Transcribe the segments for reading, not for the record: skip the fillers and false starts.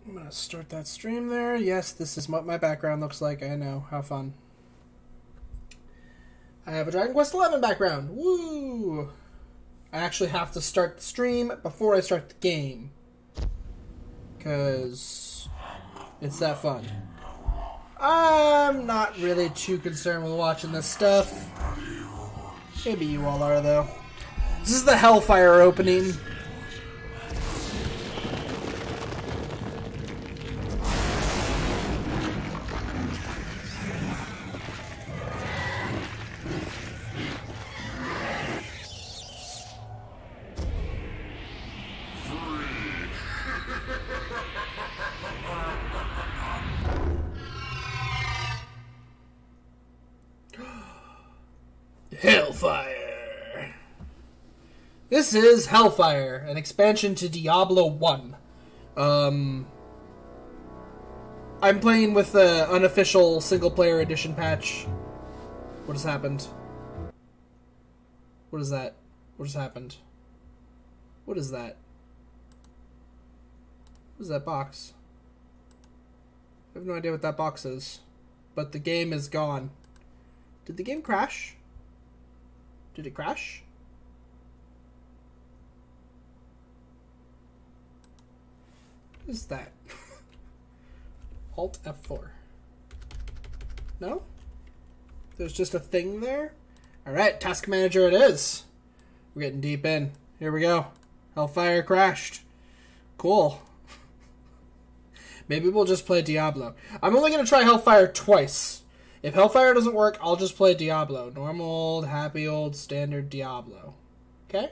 I'm gonna start that stream there. Yes, this is what my background looks like. I know. How fun. I have a Dragon Quest XI background. Woo! I actually have to start the stream before I start the game. Because it's that fun. I'm not really too concerned with watching this stuff. Maybe you all are, though. This is the Hellfire opening. Hellfire. This is Hellfire, an expansion to Diablo 1. I'm playing with the unofficial single-player edition patch. What has happened? What is that? What has happened? What is that? What is that box? I have no idea what that box is. But the game is gone. Did the game crash? Did it crash? What is that? Alt F4. No? There's just a thing there? Alright, task manager it is. We're getting deep in. Here we go. Hellfire crashed. Cool. Maybe we'll just play Diablo. I'm only going to try Hellfire twice. If Hellfire doesn't work, I'll just play Diablo. Normal, old, happy, old, standard Diablo. Okay?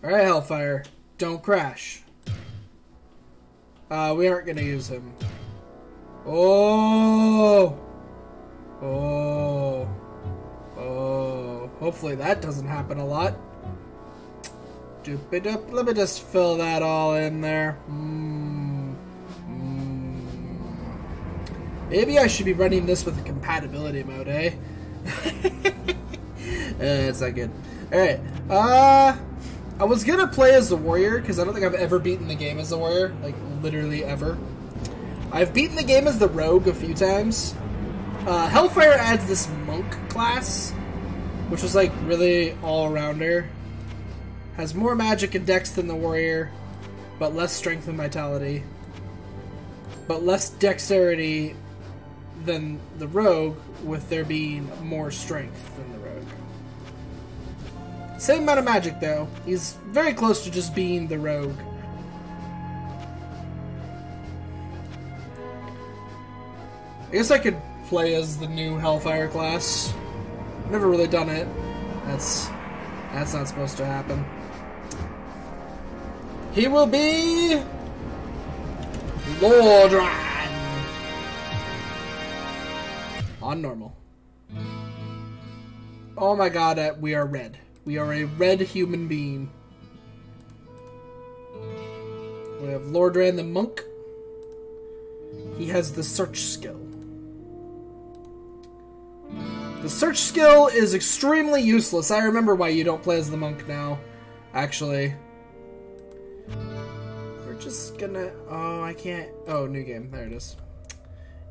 Alright, Hellfire. Don't crash. We aren't going to use him. Oh! Oh! Oh! Hopefully that doesn't happen a lot. Doop-a-doop. Let me just fill that all in there. Maybe I should be running this with a compatibility mode, eh? It's not good. Alright. I was gonna play as the warrior, because I don't think I've ever beaten the game as the warrior. Like, literally ever. I've beaten the game as the rogue a few times. Hellfire adds this monk class, which was, like, really all-arounder. Has more magic and dex than the warrior, but less strength and vitality. But less dexterity than the rogue, with there being more strength than the rogue. Same amount of magic, though. He's very close to just being the rogue. I guess I could play as the new Hellfire class. Never really done it. That's not supposed to happen. He will be Lordran on normal. Oh my god, we are red. We are a red human being. We have Lordran the monk. He has the search skill. The search skill is extremely useless. I remember why you don't play as the monk now, actually. We're just gonna... Oh, I can't... Oh, new game. There it is.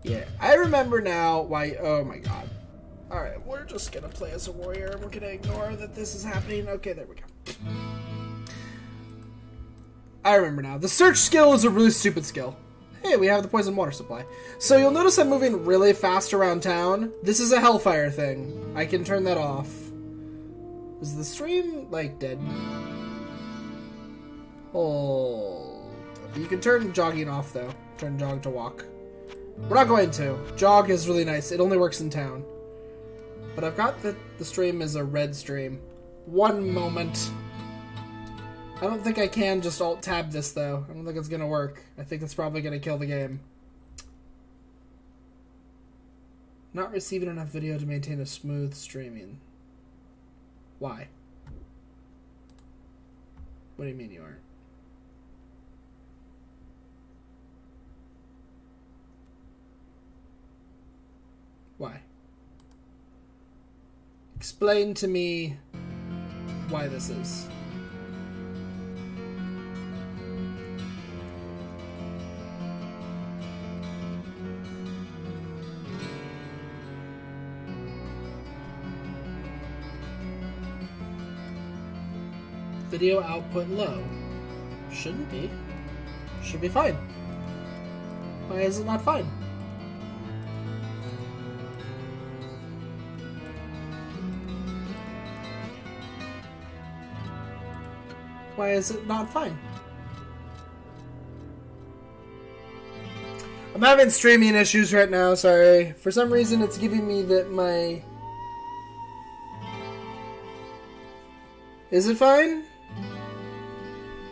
Yeah, I remember now why... Oh my god. Alright, we're just gonna play as a warrior, and we're gonna ignore that this is happening. Okay, there we go. I remember now. The search skill is a really stupid skill. Hey, we have the poison water supply. So you'll notice I'm moving really fast around town. This is a Hellfire thing. I can turn that off. Is the stream, like, dead? Hold. You can turn jogging off, though. Turn jog to walk. We're not going to. Jog is really nice. It only works in town. But I've got the stream is a red stream. One moment. I don't think I can just alt-tab this, though. I don't think it's going to work. I think it's probably going to kill the game. Not receiving enough video to maintain a smooth streaming. Why? What do you mean you aren't? Why? Explain to me why this is. Video output low. Shouldn't be. Should be fine. Why is it not fine? Why is it not fine? I'm having streaming issues right now, sorry. For some reason it's giving me that my... Is it fine?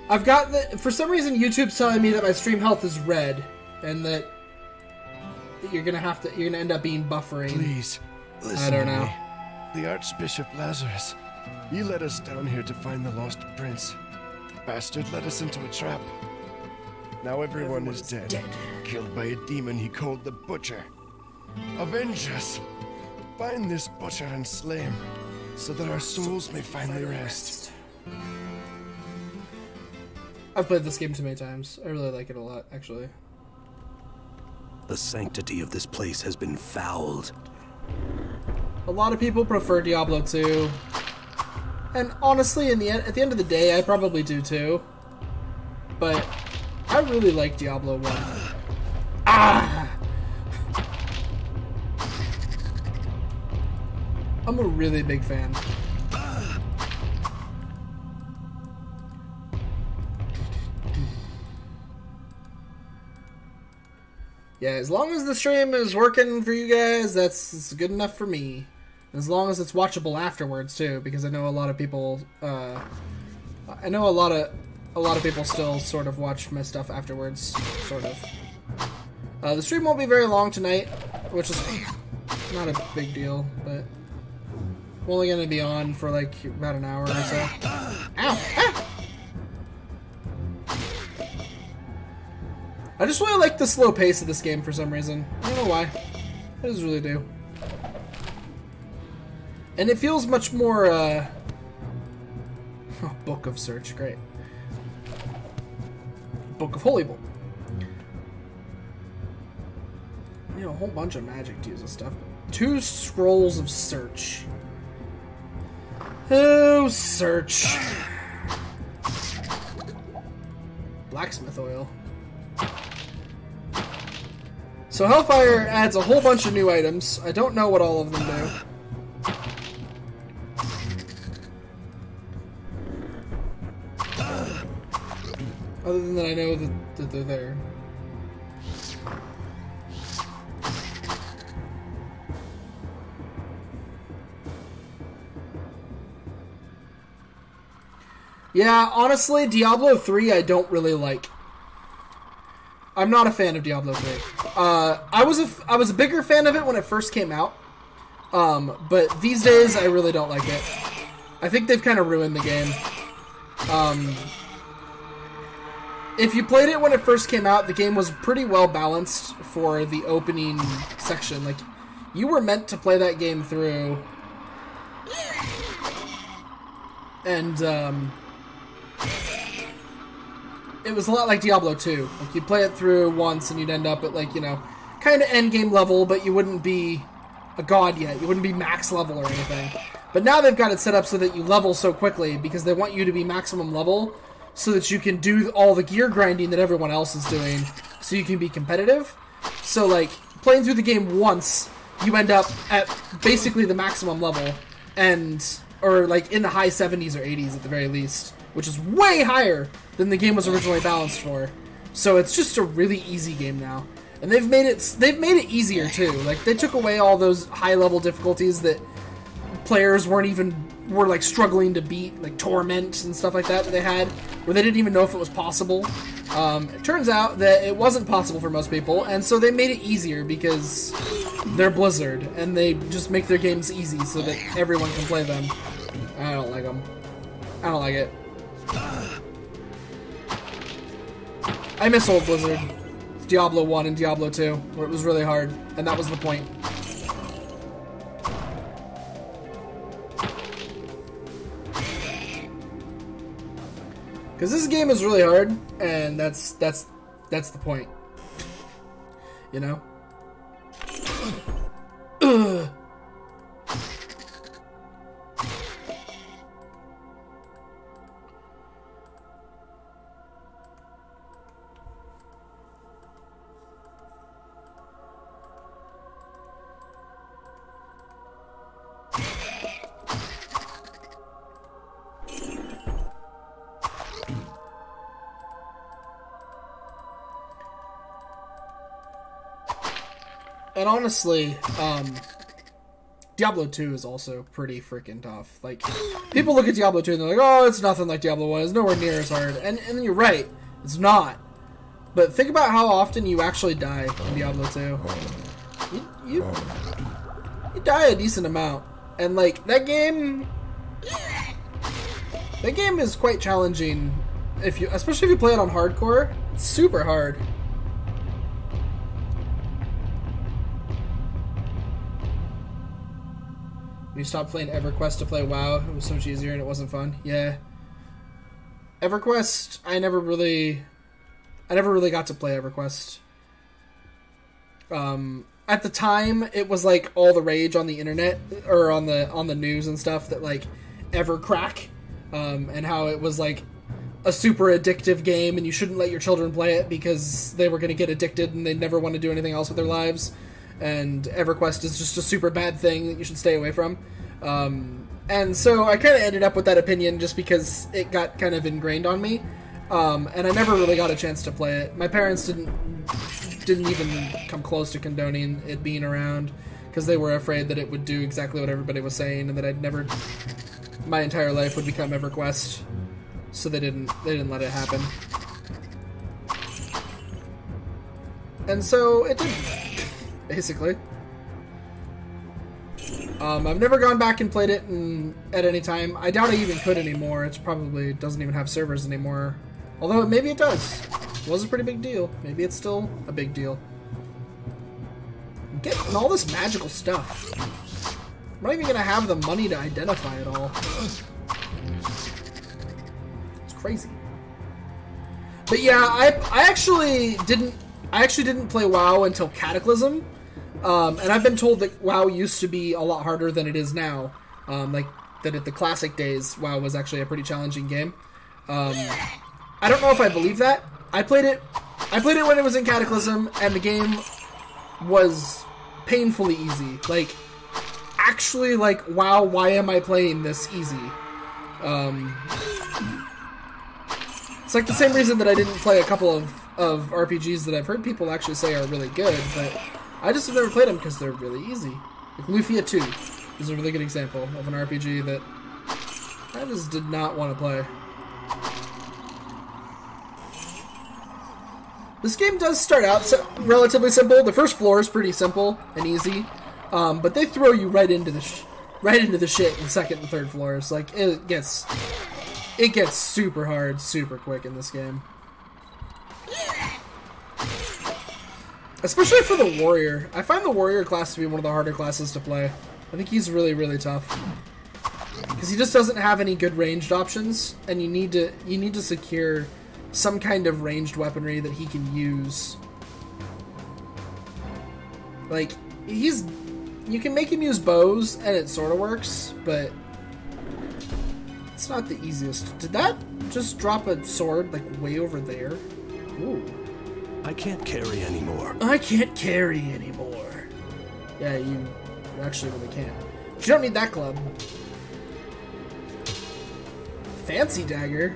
I've got the... For some reason YouTube's telling me that my stream health is red, and that you're gonna end up being buffering. Please, listen I don't know. to me. The Archbishop Lazarus. He led us down here to find the lost prince. The bastard led us into a trap. Now everyone is dead. Killed by a demon he called the Butcher. Avenge us. Find this butcher and slay him, so that our souls may finally rest. I've played this game too many times. I really like it a lot, actually. The sanctity of this place has been fouled. A lot of people prefer Diablo 2. And honestly, at the end of the day, I probably do too. But I really like Diablo 1. Ah! I'm a really big fan. Yeah, as long as the stream is working for you guys, that's good enough for me. As long as it's watchable afterwards too, because I know a lot of people. I know a lot of people still sort of watch my stuff afterwards, sort of. The stream won't be very long tonight, which is not a big deal, but we're only gonna be on for like about an hour or so. Ow! Ah! I just really like the slow pace of this game for some reason. I don't know why. I just really do. And it feels much more, oh, Book of Search, great. Book of Holy Bowl. You know, a whole bunch of magic to use and stuff. 2 Scrolls of Search. Oh, search. Blacksmith oil. So Hellfire adds a whole bunch of new items. I don't know what all of them do. Other than that I know that they're there. Yeah, honestly, Diablo 3 I don't really like. I'm not a fan of Diablo 3. I was a bigger fan of it when it first came out. But these days I really don't like it. I think they've kind of ruined the game. If you played it when it first came out, the game was pretty well balanced for the opening section. Like, you were meant to play that game through. And, it was a lot like Diablo 2. Like, you'd play it through once and you'd end up at, like, you know, kind of endgame level, but you wouldn't be a god yet. You wouldn't be max level or anything. But now they've got it set up so that you level so quickly because they want you to be maximum level so that you can do all the gear grinding that everyone else is doing so you can be competitive. So, like, playing through the game once, you end up at basically the maximum level or, like, in the high 70s or 80s at the very least, which is way higher than the game was originally balanced for. So it's just a really easy game now. And they've made it easier too. Like, they took away all those high level difficulties that players were like struggling to beat, like Torment and stuff like that they had, where they didn't even know if it was possible. It turns out that it wasn't possible for most people, and so they made it easier because they're Blizzard, and they just make their games easy so that everyone can play them. I don't like them. I don't like it. I miss old Blizzard. Diablo 1 and Diablo 2, where it was really hard, and that was the point. Because this game is really hard, and that's the point. You know? Ugh. And honestly, Diablo 2 is also pretty freaking tough. Like, people look at Diablo 2 and they're like, oh, it's nothing like Diablo 1. It's nowhere near as hard. And you're right. It's not. But think about how often you actually die in Diablo 2. You die a decent amount. And, like, that game is quite challenging, especially if you play it on hardcore. It's super hard. We stopped playing EverQuest to play WoW. It was so much easier and it wasn't fun. Yeah. EverQuest, I never really got to play EverQuest. At the time, it was like all the rage on the internet or on the news and stuff that like EverCrack, and how it was like a super addictive game and you shouldn't let your children play it because they were going to get addicted and they'd never want to do anything else with their lives. And EverQuest is just a super bad thing that you should stay away from. And so I kind of ended up with that opinion just because it got kind of ingrained on me. And I never really got a chance to play it. My parents didn't even come close to condoning it being around because they were afraid that it would do exactly what everybody was saying and that my entire life would become EverQuest. So they didn't let it happen. And so it didn't. Basically. I've never gone back and played it at any time. I doubt I even could anymore. It probably doesn't even have servers anymore. Although maybe it does. It was a pretty big deal. Maybe it's still a big deal. I'm getting all this magical stuff. I'm not even going to have the money to identify it all. It's crazy. But yeah, I actually didn't play WoW until Cataclysm. And I've been told that WoW used to be a lot harder than it is now. Like, that at the classic days, WoW was actually a pretty challenging game. I don't know if I believe that. I played it when it was in Cataclysm, and the game was painfully easy. Like, actually, like, wow, why am I playing this easy? It's like the same reason that I didn't play a couple of RPGs that I've heard people actually say are really good, but I just have never played them because they're really easy. Like Lufia 2 is a really good example of an RPG that I just did not want to play. This game does start out relatively simple. The first floor is pretty simple and easy, but they throw you right into the shit in the second and third floors. Like it gets super hard, super quick in this game. Especially for the warrior. I find the warrior class to be one of the harder classes to play. I think he's really, really tough. Because he just doesn't have any good ranged options, and you need to secure some kind of ranged weaponry that he can use. Like, you can make him use bows, and it sort of works, but it's not the easiest. Did that just drop a sword, like, way over there? Ooh. I can't carry anymore. I can't carry anymore. Yeah, you actually really can't. But you don't need that club. Fancy dagger.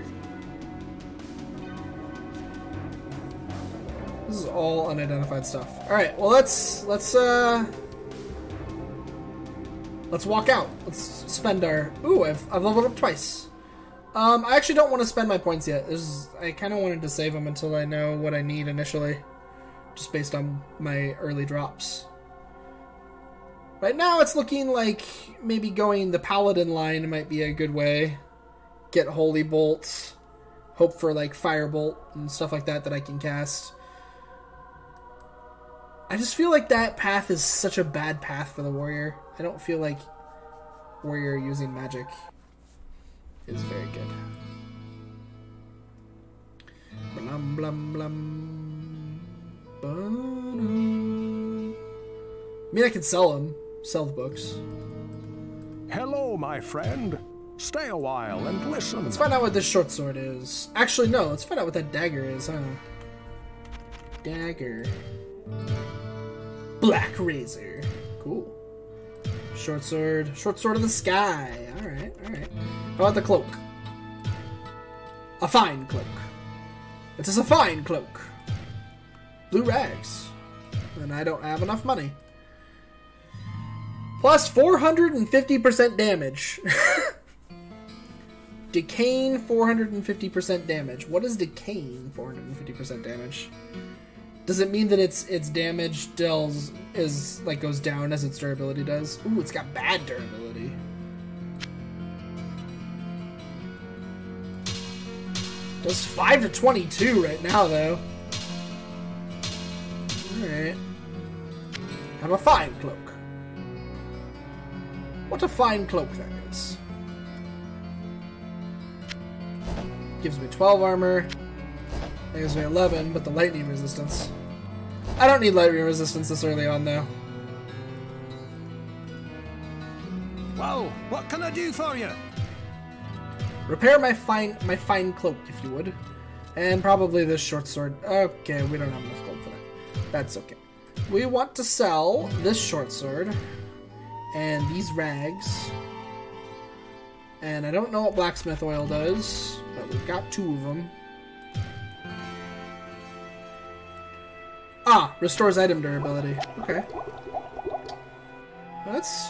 This is all unidentified stuff. Alright, well let's walk out. Let's spend our... Ooh, I've leveled up twice. I actually don't want to spend my points yet. I kind of wanted to save them until I know what I need initially. Just based on my early drops. Right now it's looking like maybe going the Paladin line might be a good way. Get Holy Bolts. Hope for like Firebolt and stuff like that I can cast. I just feel like that path is such a bad path for the warrior. I don't feel like warrior using magic is very good. Blum, blum, blum. Ba-da. I mean, I can sell them. Sell the books. Hello, my friend. Stay a while and listen. Let's find out what this short sword is. Actually, no. Let's find out what that dagger is, huh? Dagger. Black razor. Cool. Short sword. Short sword of the sky. Alright, alright. How about the cloak? A fine cloak. It is a fine cloak. Blue rags. And I don't have enough money. Plus 450% damage. Decaying 450% damage. What is decaying 450% damage? Does it mean that its damage goes down as its durability does? Ooh, it's got bad durability. Does 5 to 22 right now though. Alright. Have a fine cloak. What a fine cloak that is. Gives me 12 armor. That gives me 11, but the lightning resistance. I don't need lightning resistance this early on, though. Well, what can I do for you? Repair my fine cloak, if you would. And probably this short sword. Okay, we don't have enough gold for that. That's okay. We want to sell this short sword. And these rags. And I don't know what blacksmith oil does, but we've got 2 of them. Ah, restores item durability. Okay. That's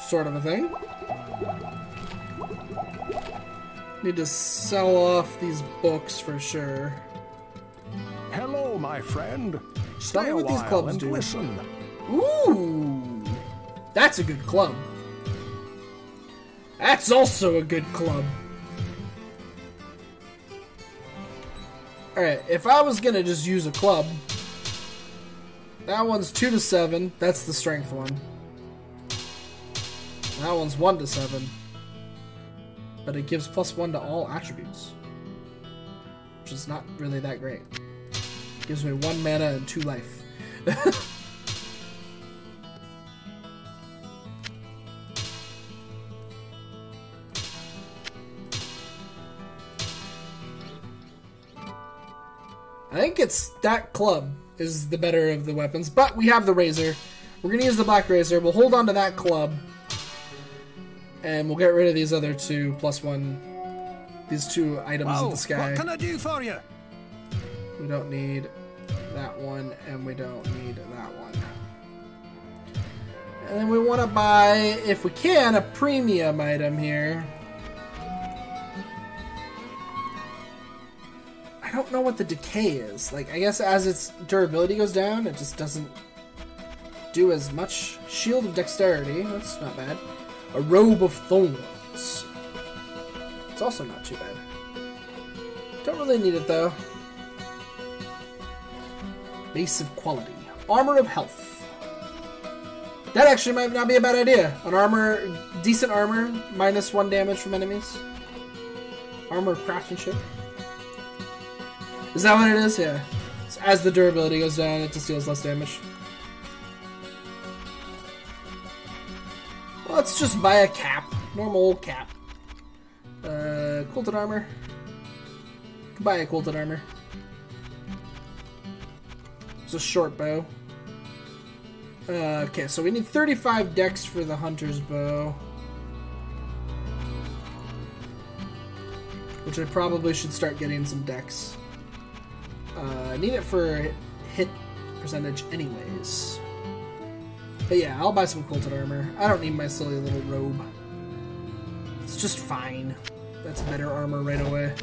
sort of a thing. Need to sell off these books for sure. Hello, my friend. Tell Stay me a what these while clubs and do. listen. Ooh! That's a good club. That's also a good club. Alright, if I was gonna just use a club, that one's 2 to 7. That's the strength one. That one's 1 to 7. But it gives +1 to all attributes. Which is not really that great. Gives me 1 mana and 2 life. I think it's that club is the better of the weapons, but we have the razor. We're going to use the black razor. We'll hold on to that club. And we'll get rid of these other 2 +1. These 2 items of the sky. What can I do for you? We don't need that one, and we don't need that one. And then we want to buy, if we can, a premium item here. I don't know what the decay is. Like, I guess as its durability goes down, it just doesn't do as much. Shield of Dexterity, that's not bad. A Robe of Thorns. It's also not too bad. Don't really need it, though. Base of Quality. Armor of Health. That actually might not be a bad idea. An armor, decent armor, -1 damage from enemies. Armor of Craftsmanship. Is that what it is? Yeah. So as the durability goes down, it just deals less damage. Let's just buy a cap. Normal old cap. Quilted armor. Can buy a quilted armor. It's a short bow. Okay, so we need 35 dex for the hunter's bow. Which I probably should start getting some dex. I need it for hit percentage anyways. But yeah, I'll buy some quilted armor. I don't need my silly little robe. It's just fine. That's better armor right away.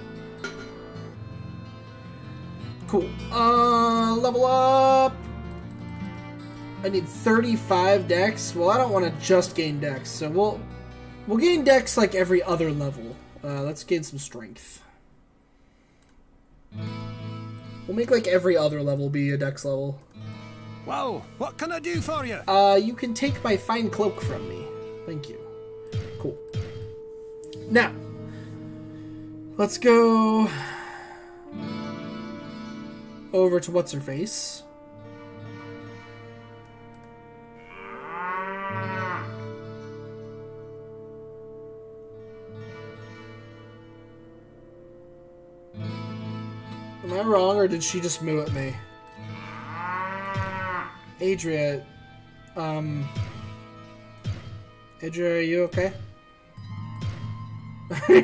Cool. Level up! I need 35 dex. Well, I don't want to just gain dex, so we'll gain dex like every other level. Let's gain some strength. We'll make like every other level be a dex level. Well, what can I do for you? You can take my fine cloak from me. Thank you. Cool. Now, let's go over to what's her face. Am I wrong, or did she just moo at me? Adria, Adria, are you okay? Are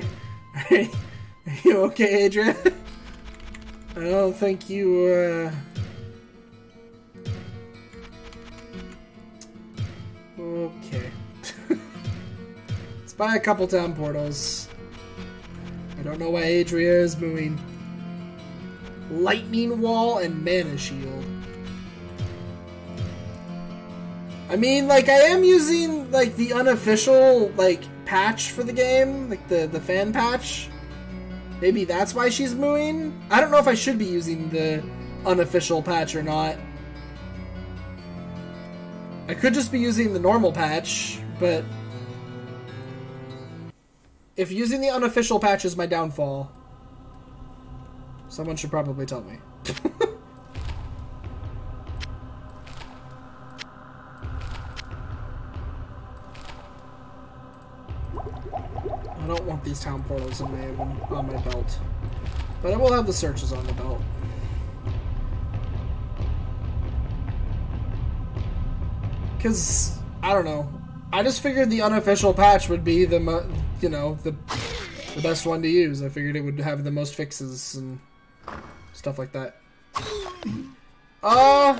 you okay, Adria? I don't think you, Okay. Let's buy a couple town portals. I don't know why Adria is mooing. Lightning Wall and Mana Shield. I mean, like, I am using, like, the unofficial, like, patch for the game. Like, the fan patch. Maybe that's why she's mooing? I don't know if I should be using the unofficial patch or not. I could just be using the normal patch, but... if using the unofficial patch is my downfall... someone should probably tell me. I don't want these town portals on my belt. But I will have the searches on the belt. Because, I don't know. I just figured the unofficial patch would be the best one to use. I figured it would have the most fixes and stuff like that. A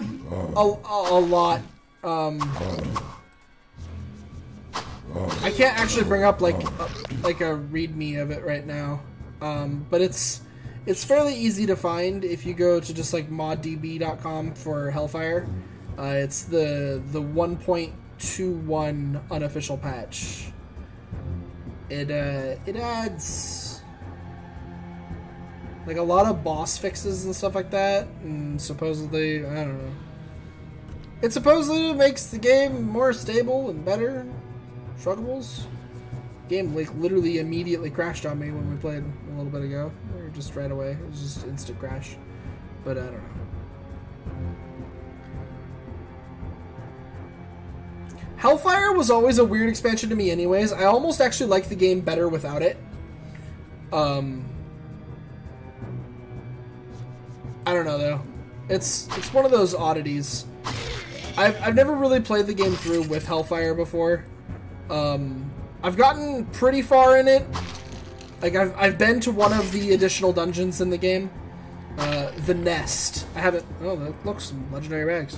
lot. I can't actually bring up like a readme of it right now. But it's fairly easy to find if you go to just like moddb.com for Hellfire. It's the 1.21 unofficial patch. It adds like a lot of boss fixes and stuff like that, and supposedly, I don't know. It supposedly makes the game more stable and better. Struggables. Game like literally immediately crashed on me when we played a little bit ago, or just right away. It was just instant crash. But I don't know. Hellfire was always a weird expansion to me anyways. I almost actually like the game better without it. I don't know though. It's one of those oddities. I've never really played the game through with Hellfire before. I've gotten pretty far in it. Like I've been to one of the additional dungeons in the game. The Nest. I haven't. Oh, that looks some legendary rags.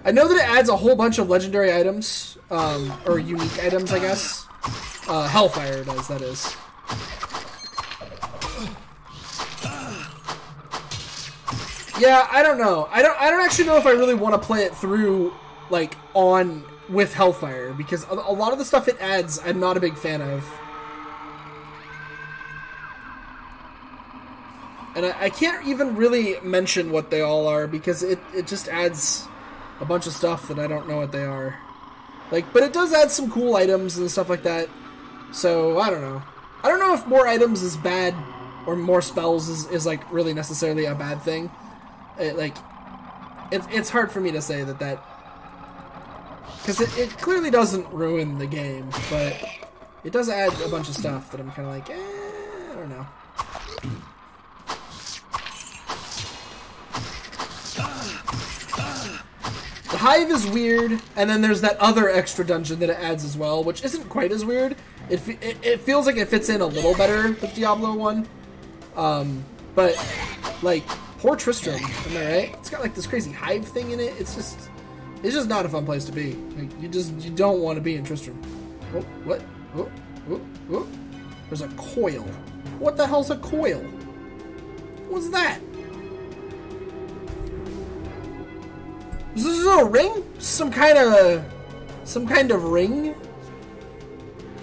I know that it adds a whole bunch of legendary items, or unique items, I guess. Hellfire does, that is. Yeah, I don't know. I don't actually know if I really want to play it through, like, with Hellfire, because a lot of the stuff it adds, I'm not a big fan of. And I can't even really mention what they all are, because it just adds a bunch of stuff that I don't know what they are. Like, but it does add some cool items and stuff like that. So, I don't know. I don't know if more items is bad, or more spells is like, really necessarily a bad thing. It's hard for me to say that... Because it clearly doesn't ruin the game, but it does add a bunch of stuff that I'm kind of like, I don't know. The Hive is weird, and then there's that other extra dungeon that it adds as well, which isn't quite as weird. It feels like it fits in a little better with Diablo 1. But, like, poor Tristram, am I right? It's got, like, this crazy hive thing in it. It's just not a fun place to be. Like, you don't want to be in Tristram. Oh, what? Oh. There's a coil. What the hell's a coil? What's that? Is this a ring? Some kind of ring?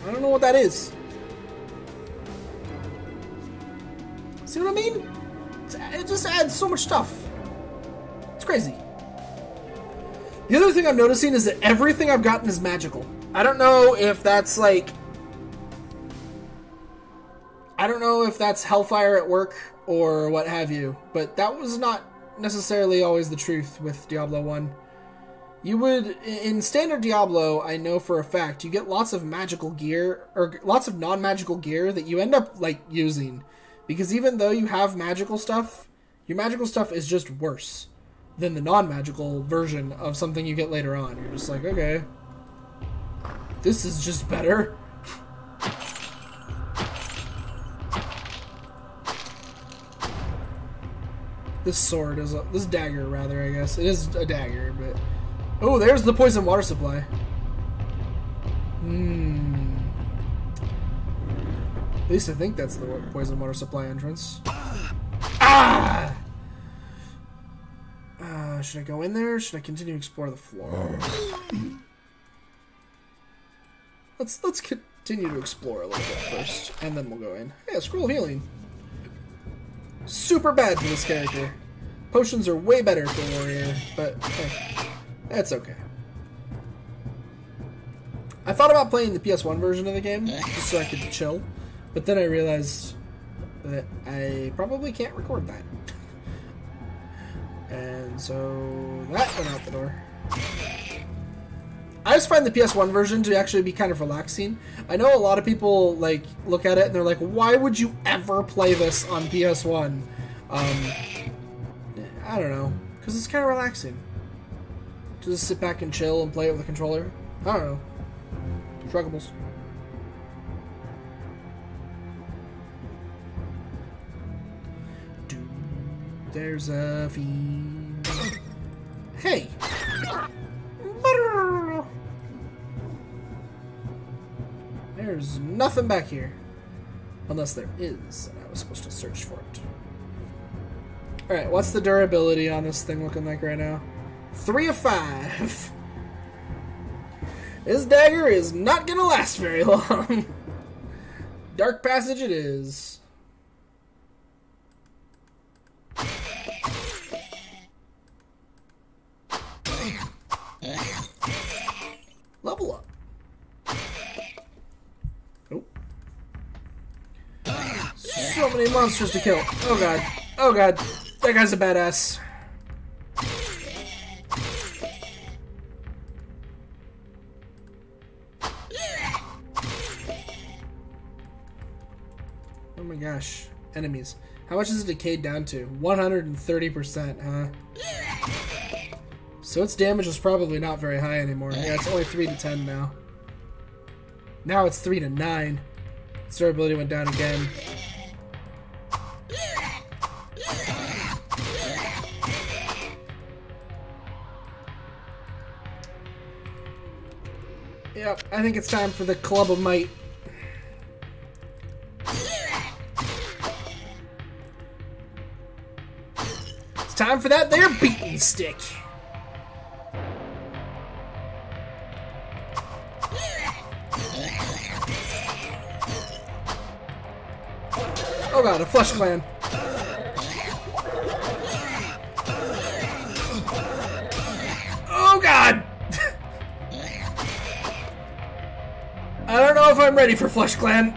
I don't know what that is. See what I mean? It just adds so much stuff. It's crazy. The other thing I'm noticing is that everything I've gotten is magical. I don't know if that's like... I don't know if that's Hellfire at work or what have you, but that was not necessarily always the truth with Diablo 1. You would, in standard Diablo, I know for a fact, you get lots of magical gear, or lots of non-magical gear that you end up, like, using. Because even though you have magical stuff, your magical stuff is just worse than the non-magical version of something you get later on. You're just like, okay, this is just better. This sword is this dagger, rather, I guess. It is a dagger, but... Oh, there's the poison water supply. At least I think that's the poison water supply entrance. Ah! Should I go in there, or should I continue to explore the floor? Let's continue to explore a little bit first, and then we'll go in. Hey, a scroll of healing. Super bad for this character. Potions are way better for warrior, but hey, that's okay. I thought about playing the PS1 version of the game just so I could chill, but then I realized that I probably can't record that. And so that went out the door. I just find the PS1 version to actually be kind of relaxing. I know a lot of people like look at it and they're like, why would you ever play this on PS1? I don't know, because it's kind of relaxing. To just sit back and chill and play it with a controller. I don't know. Struggables. There's a fiend. Hey! There's nothing back here. Unless there is, and I was supposed to search for it. Alright, what's the durability on this thing looking like right now? 3 of 5. This dagger is not gonna last very long. Dark passage it is. Level up. Oh. So many monsters to kill. Oh god. Oh god. That guy's a badass. Oh my gosh. Enemies. How much is it decayed down to? 130%, huh? So its damage is probably not very high anymore. Yeah, it's only 3 to 10 now. Now it's 3 to 9. Its durability went down again. Yep, I think it's time for the Club of Might. It's time for that there beating stick. Oh god, a flesh clan. Oh god! I don't know if I'm ready for Flesh Clan.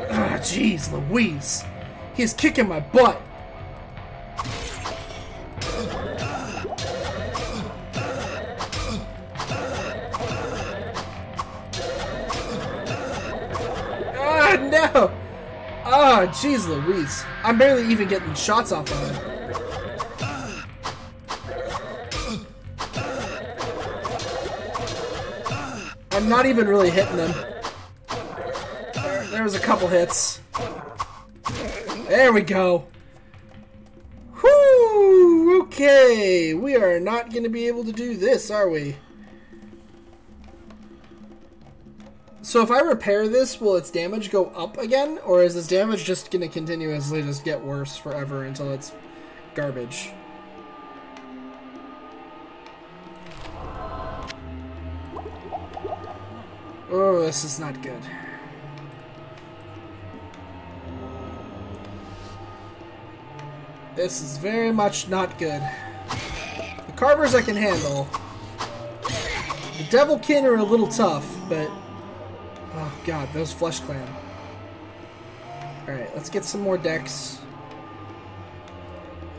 Ah, jeez Louise. He's kicking my butt. Ah, no! Oh, jeez Louise. I'm barely even getting shots off on him. I'm not even really hitting them. There was a couple hits. There we go. Whoo! Okay, we are not going to be able to do this, are we? So if I repair this, will its damage go up again? Or is this damage just going to continuously just get worse forever until it's garbage? Oh, this is not good. This is very much not good. The carvers I can handle. The Devilkin are a little tough, but... Oh god, those Flesh Clan. Alright, let's get some more dex.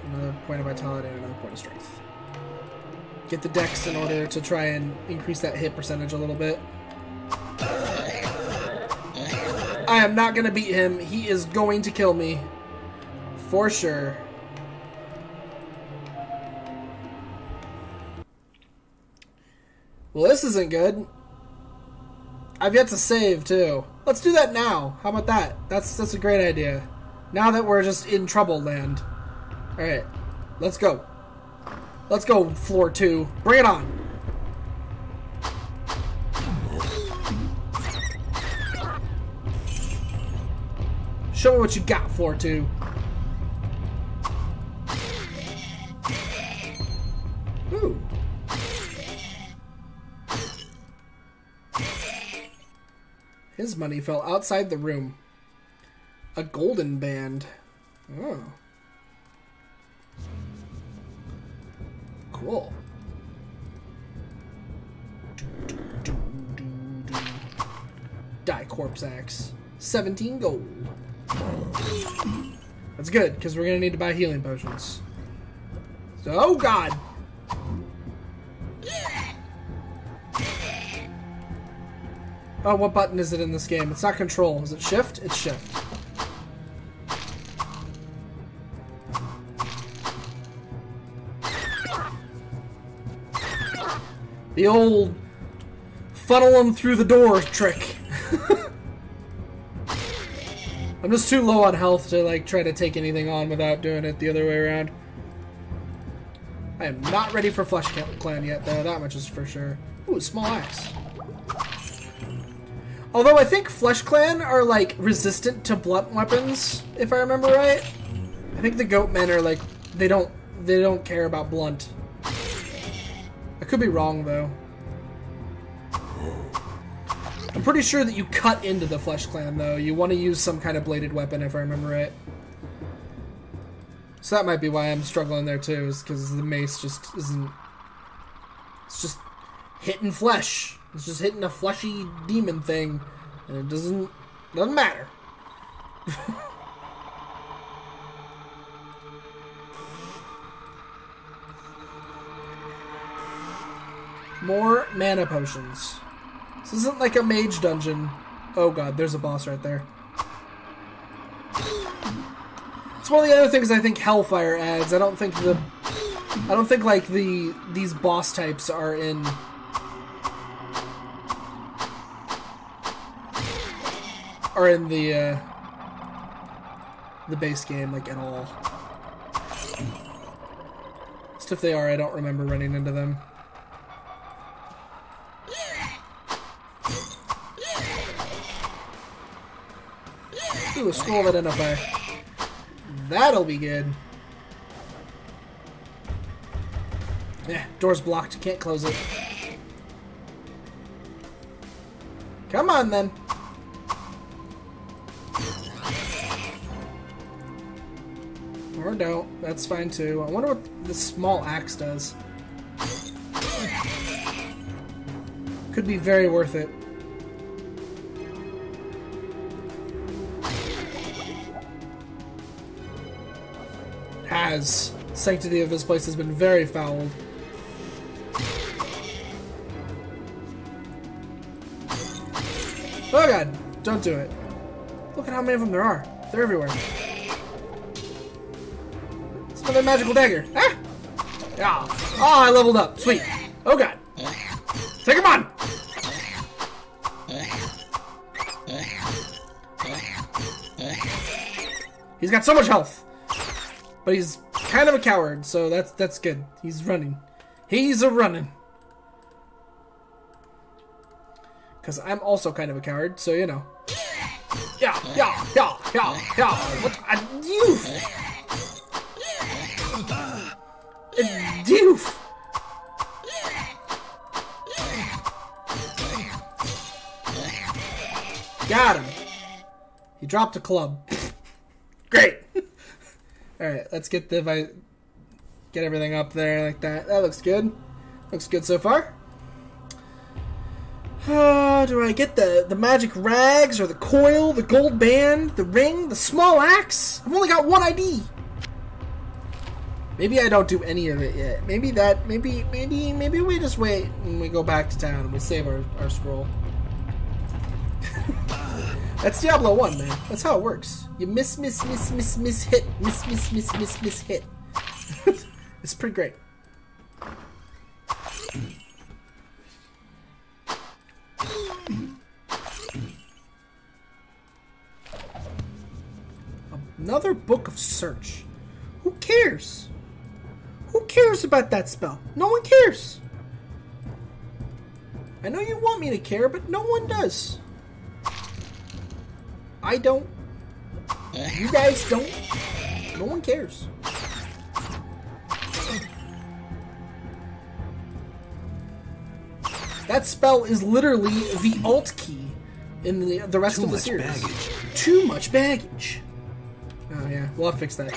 Another point of vitality and another point of strength. Get the dex in order to try and increase that hit percentage a little bit. I am not going to beat him. He is going to kill me. For sure. Well, this isn't good. I've yet to save, too. Let's do that now. How about that? That's a great idea. Now that we're just in trouble land. Alright. Let's go. Let's go, floor 2. Bring it on. Show me what you got, floor 2. Ooh. His money fell outside the room. A golden band. Oh. Cool. Die Corpse Axe. 17 gold. That's good, because we're going to need to buy healing potions. So, oh god! Oh, what button is it in this game? It's not control. Is it shift? It's shift. The old funnel them through the door trick. I'm just too low on health to like try to take anything on without doing it the other way around. I am not ready for Flesh Clan yet, though. That much is for sure. Ooh, small axe. Although I think Flesh Clan are like resistant to blunt weapons, if I remember right. I think the goat men are like they don't care about blunt. I could be wrong though. I'm pretty sure that you cut into the Flesh Clan though. You want to use some kind of bladed weapon if I remember right. So that might be why I'm struggling there too, is because the mace just isn't... It's just hitting flesh. It's just hitting a fleshy demon thing. And it doesn't matter. More mana potions. This isn't like a mage dungeon. Oh god, there's a boss right there. It's one of the other things I think Hellfire adds. I don't think like these boss types are in the base game like at all. Just if they are, I don't remember running into them. Ooh, a scroll of identify. That'll be good. Yeah, door's blocked. Can't close it. Come on, then. Or don't. That's fine, too. I wonder what the small axe does. Could be very worth it. Sanctity of this place has been very fouled. Oh god, don't do it. Look at how many of them there are. They're everywhere. It's another magical dagger. Ah! Ah! Oh, I leveled up. Sweet. Oh god. Take him on! He's got so much health. But he's kind of a coward, so that's good. He's running. He's a running. Because I'm also kind of a coward, so you know. Yeah. What a doof! A doof! Got him. He dropped a club. Great. Alright, let's get everything up there like that. That looks good. Looks good so far. Do I get the magic rags or the coil, the gold band, the ring, the small axe? I've only got one ID. Maybe I don't do any of it yet. Maybe we just wait and we go back to town and we save our scroll. That's Diablo 1, man. That's how it works. You miss, hit. Miss, hit. It's pretty great. Another book of search. Who cares? Who cares about that spell? No one cares. I know you want me to care, but no one does. I don't. You guys don't. No one cares. That spell is literally the alt key in the rest of the series. Baggage. Too much baggage. Oh yeah, we'll have to fix that.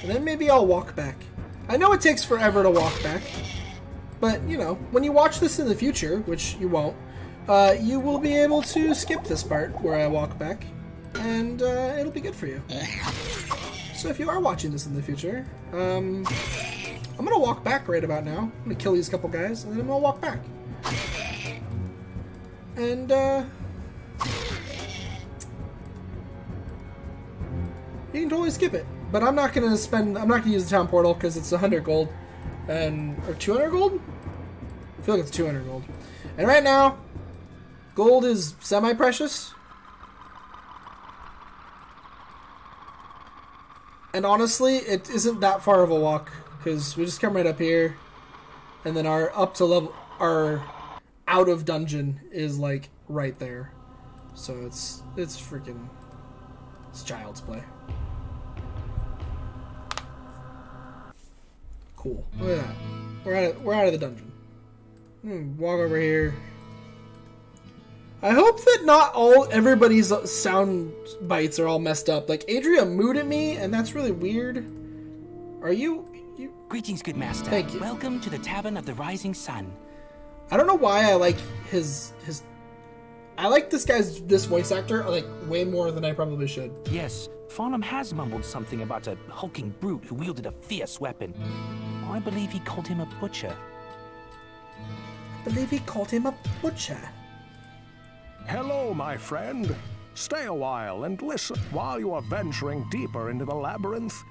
And then maybe I'll walk back. I know it takes forever to walk back, but you know, when you watch this in the future, which you won't, you will be able to skip this part where I walk back, and it'll be good for you. So if you are watching this in the future, I'm gonna walk back right about now. I'm gonna kill these couple guys, and then I'm gonna walk back. And you can totally skip it. But I'm not gonna use the town portal because it's 100 gold, or 200 gold. I feel like it's 200 gold. And right now, gold is semi-precious. And honestly, it isn't that far of a walk because we just come right up here, and then our out of dungeon is like right there. So it's child's play. Cool. Look at that. We're out of the dungeon. Walk over here. I hope that not everybody's sound bites are all messed up. Like Adria mooed at me, and that's really weird. Are you? Greetings, good master. Thank you. Welcome to the Tavern of the Rising Sun. I don't know why I like his. I like this voice actor like way more than I probably should. Yes, Farnham has mumbled something about a hulking brute who wielded a fierce weapon. I believe he called him a butcher. Hello, my friend. Stay a while and listen. While you are venturing deeper into the labyrinth,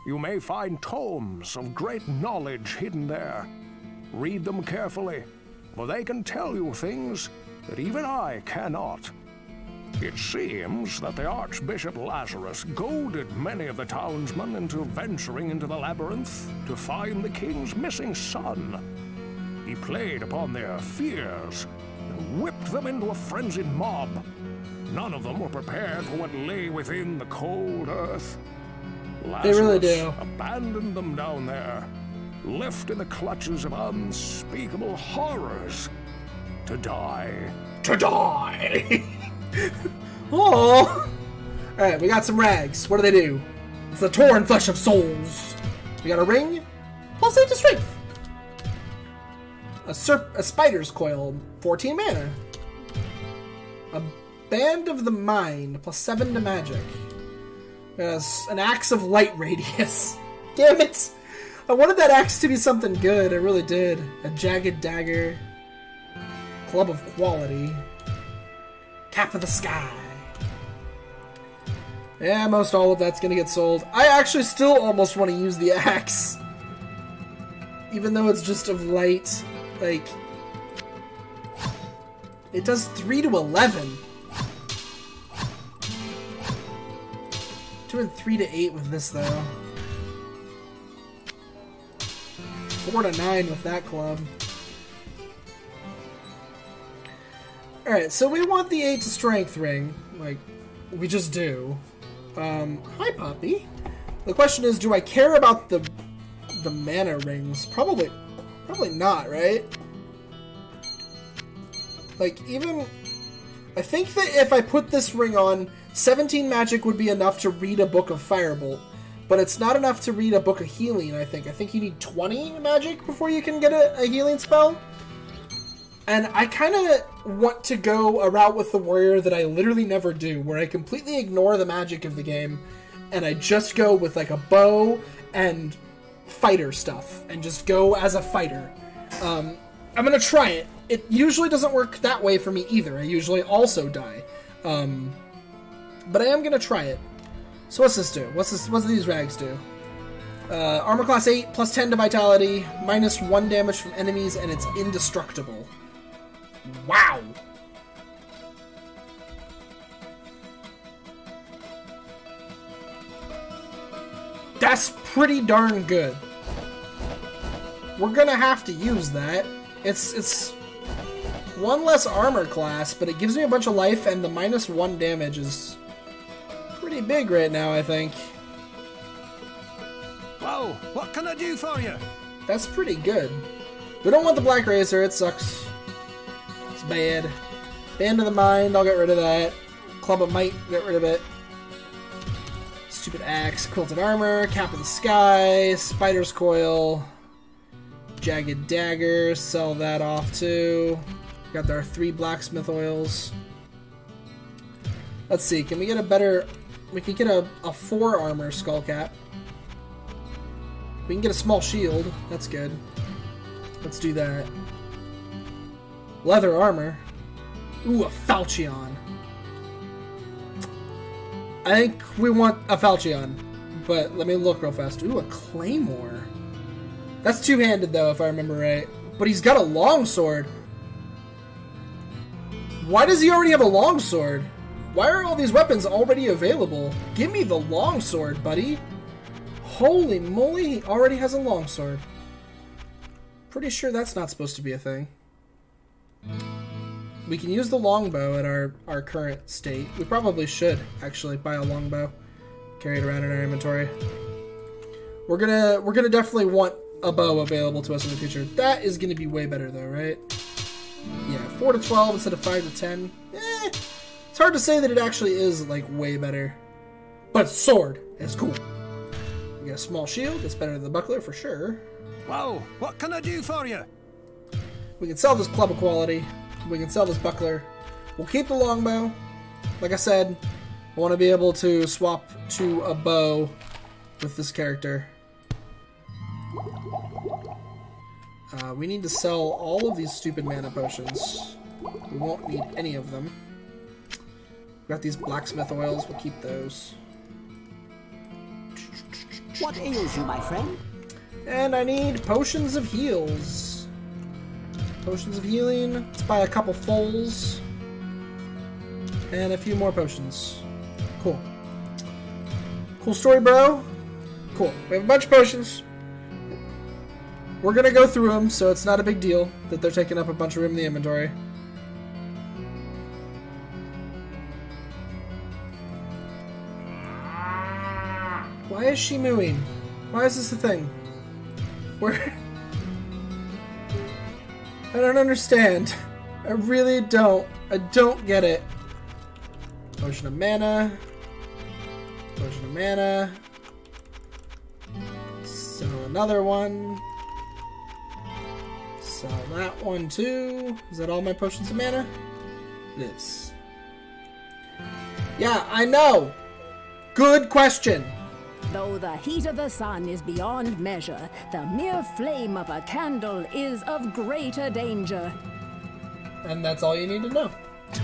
you may find tomes of great knowledge hidden there. Read them carefully, for they can tell you things that even I cannot. It seems that the Archbishop Lazarus goaded many of the townsmen into venturing into the labyrinth to find the king's missing son. He played upon their fears and whipped them into a frenzied mob. None of them were prepared for what lay within the cold earth. Lazarus they really do. Abandoned them down there, left in the clutches of unspeakable horrors, to die. Oh! Alright, we got some rags. What do? It's the torn flesh of souls. We got a ring, plus 8 to strength. A spider's coil, 14 mana. A band of the mind, plus 7 to magic. An axe of light radius. Damn it! I wanted that axe to be something good, I really did. A jagged dagger. Club of quality. Cap of the sky. Yeah, most all of that's gonna get sold. I actually still almost want to use the axe. Even though it's just of light. Like, it does 3 to 11. Doing 3 to 8 with this though. 4 to 9 with that club. Alright, so we want the 8 to strength ring. Like, we just do. Hi, Poppy. The question is, do I care about the mana rings? Probably not, right? Like, even... I think that if I put this ring on, 17 magic would be enough to read a book of Firebolt. but it's not enough to read a book of healing, I think. I think you need 20 magic before you can get a healing spell. And I kind of want to go a route with the warrior that I literally never do, where I completely ignore the magic of the game, and I just go with like a bow and fighter stuff, and just go as a fighter. I'm going to try it. It usually doesn't work that way for me either. I usually also die. But I am going to try it. So what's this do? What do these rags do? Armor class 8, plus 10 to vitality, minus 1 damage from enemies, and it's indestructible. Wow! That's pretty darn good. We're gonna have to use that. It's one less armor class, but it gives me a bunch of life, and the minus 1 damage is pretty big right now, I think. Whoa, what can I do for you? That's pretty good. We don't want the Black Razor, it sucks. It's bad. Band of the Mind, I'll get rid of that. Club of Might, get rid of it. Stupid Axe, Quilted Armor, Cap of the Sky, Spider's Coil, Jagged Dagger, sell that off too. Got our 3 blacksmith oils. Let's see, can we get a better... We can get a 4 armor skull cap. We can get a small shield. That's good. Let's do that. Leather armor. Ooh, a Falchion. I think we want a Falchion. But let me look real fast. Ooh, a Claymore. That's two-handed, though, if I remember right. But he's got a longsword. Why does he already have a longsword? Why are all these weapons already available? Give me the longsword, buddy. Holy moly, he already has a longsword. Pretty sure that's not supposed to be a thing. We can use the longbow at our current state. We probably should, actually, buy a longbow. Carry it around in our inventory. We're gonna definitely want a bow available to us in the future. That is gonna be way better, though, right? Yeah, 4 to 12 instead of 5 to 10. It's hard to say that it actually is, like, way better. But sword is cool. We got a small shield. It's better than the buckler, for sure. Whoa, what can I do for you? We can sell this club of quality. We can sell this buckler. We'll keep the longbow. Like I said, I want to be able to swap to a bow with this character. We need to sell all of these stupid mana potions. We won't need any of them. We've got these blacksmith oils. We'll keep those. What ails you, my friend? And I need potions of heals. Potions of healing. Let's buy a couple fulls. And a few more potions. Cool. Cool story, bro. Cool. We have a bunch of potions. We're gonna go through them, so it's not a big deal that they're taking up a bunch of room in the inventory. Why is she mooing? Why is this a thing? Where? I don't understand. I really don't. I don't get it. Potion of mana. Potion of mana. Sell another one. Sell that one too. Is that all my potions of mana? It is. Yeah, I know. Good question. Though the heat of the sun is beyond measure, the mere flame of a candle is of greater danger. And that's all you need to know.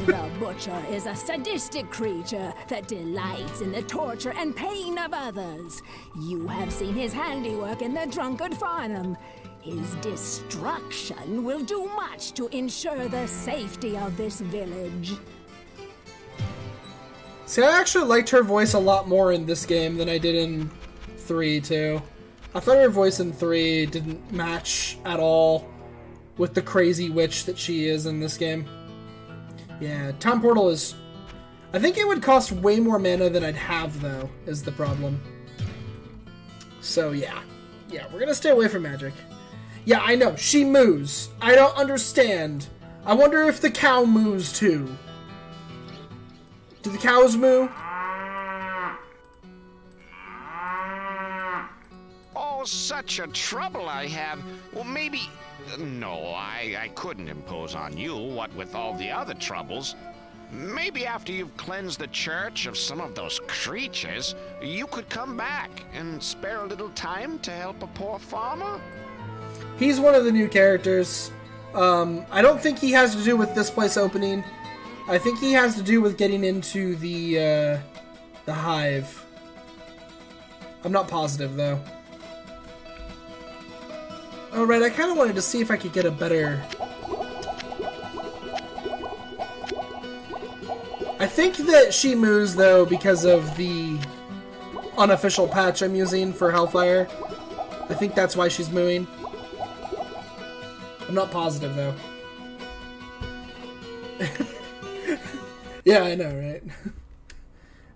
The butcher is a sadistic creature that delights in the torture and pain of others. You have seen his handiwork in the drunkard farm. His destruction will do much to ensure the safety of this village. See, I actually liked her voice a lot more in this game than I did in 3, too. I thought her voice in 3 didn't match at all with the crazy witch that she is in this game. Yeah, Time Portal is... I think it would cost way more mana than I'd have, though, is the problem. So, yeah. Yeah, we're gonna stay away from magic. Yeah, I know, she moos. I don't understand. I wonder if the cow moos, too. Do the cows moo? such a trouble I have. Well, maybe... No, I couldn't impose on you, what with all the other troubles. Maybe after you've cleansed the church of some of those creatures, you could come back and spare a little time to help a poor farmer? He's one of the new characters. I don't think he has to do with this place opening. I think he has to do with getting into the hive. I'm not positive, though. Alright, I kind of wanted to see if I could get a better... I think that she moves, though, because of the unofficial patch I'm using for Hellfire. I think that's why she's mooing. I'm not positive, though. Yeah, I know, right?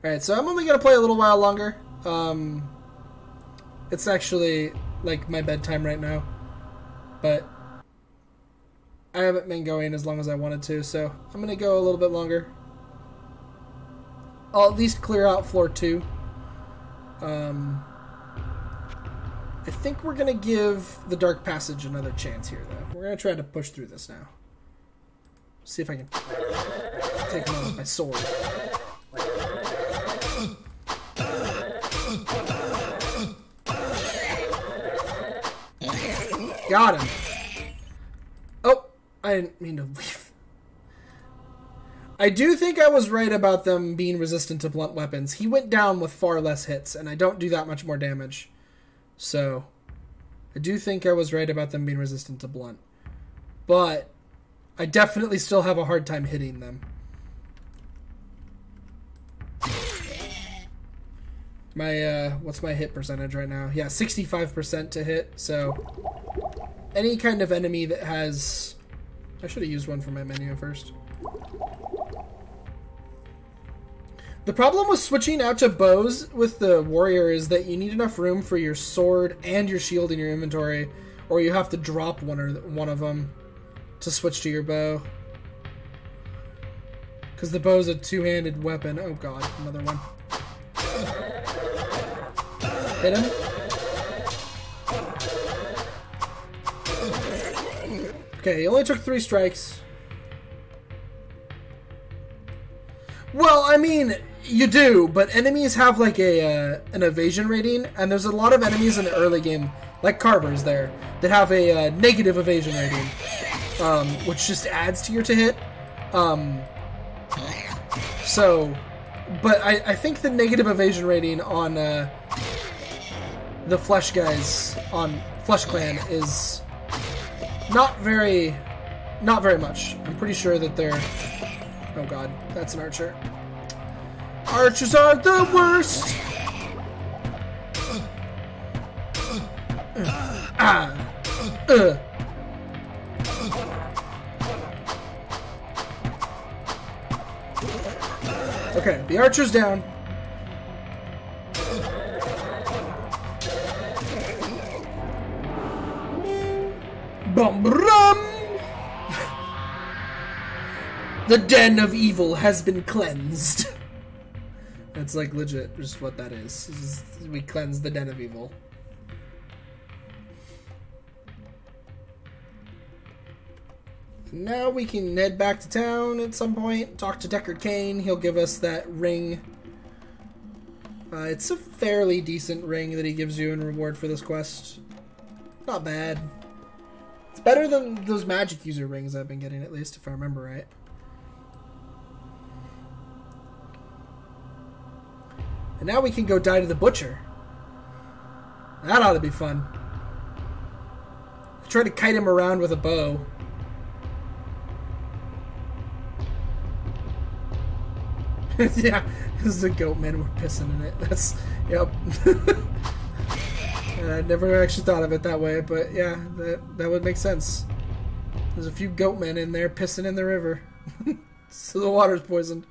Alright, so I'm only going to play a little while longer. It's actually, like, my bedtime right now. But I haven't been going as long as I wanted to, so I'm going to go a little bit longer. I'll at least clear out floor 2. I think we're going to give the Dark Passage another chance here, though. We're going to try to push through this now. See if I can take him out with my sword. Got him. Oh, I didn't mean to leave. I do think I was right about them being resistant to blunt weapons. He went down with far less hits, and I don't do that much more damage. So, I do think I was right about them being resistant to blunt. But, I definitely still have a hard time hitting them. My, what's my hit percentage right now? Yeah, 65% to hit, so... Any kind of enemy that has... I should have used one for my menu first. The problem with switching out to bows with the warrior is that you need enough room for your sword and your shield in your inventory, or you have to drop one of them to switch to your bow. Because the bow's a two-handed weapon. Oh god, another one. Hit him. Okay, he only took 3 strikes. Well, I mean, you do, but enemies have like an evasion rating, and there's a lot of enemies in the early game, like Carvers there, that have a negative evasion rating, which just adds to your to hit. So, but I think the negative evasion rating on the Flesh guys on Flesh Clan is not very much. I'm pretty sure that they're... Oh god, that's an archer. Archers are the worst! Okay, the archer's down. Bum rum! The den of evil has been cleansed. That's like legit, just what that is. We cleanse the den of evil. Now we can head back to town at some point, talk to Deckard Cain. He'll give us that ring. It's a fairly decent ring that he gives you in reward for this quest. Not bad. It's better than those magic user rings I've been getting, at least, if I remember right. And now we can go die to the butcher. That ought to be fun. Try to kite him around with a bow. Yeah, this is a goat man. We're pissing in it. That's, yep. I never actually thought of it that way, but yeah, that would make sense. There's a few goat men in there pissing in the river. So the water's poisoned.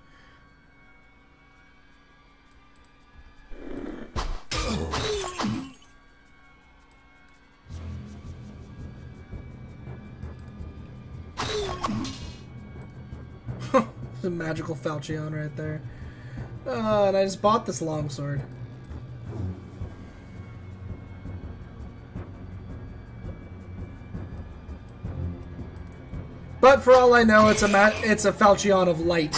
The magical Falchion right there. And I just bought this longsword. But for all I know, it's a Falchion of light.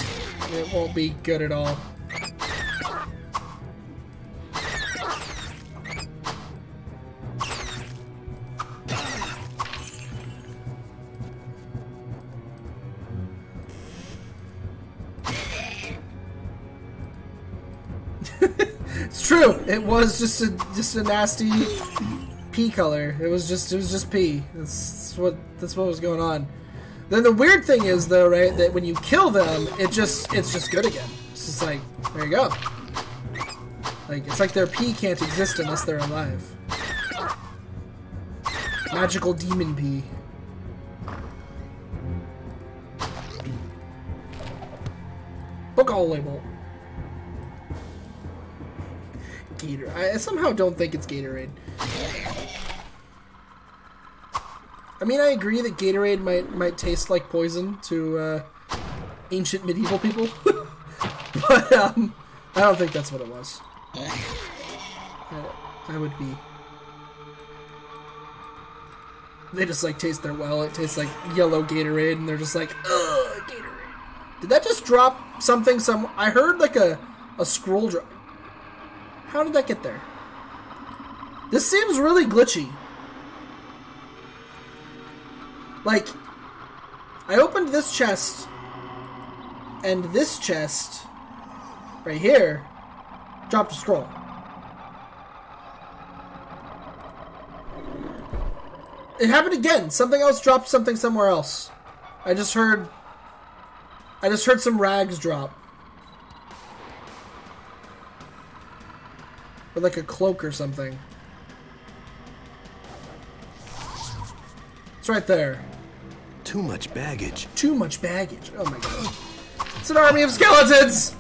It won't be good at all. It's true. It was just a nasty pea color. It was just pea. That's what was going on. Then the weird thing is though, right, that when you kill them, it's just good again. It's just like, there you go. Like it's like their pea can't exist unless they're alive. Magical demon pea. Book all label. Gator. I somehow don't think it's Gatorade. I mean, I agree that Gatorade might taste like poison to ancient medieval people, but I don't think that's what it was. I would be. They just like taste their well. It tastes like yellow Gatorade, and they're just like, ugh, Gatorade. Did that just drop something? I heard like a scroll drop. How did that get there? This seems really glitchy. Like, I opened this chest, and this chest, right here, dropped a scroll. It happened again. Something else dropped something somewhere else. I just heard some rags drop. Or like a cloak or something. It's right there. Too much baggage. Too much baggage. Oh my god. It's an army of skeletons!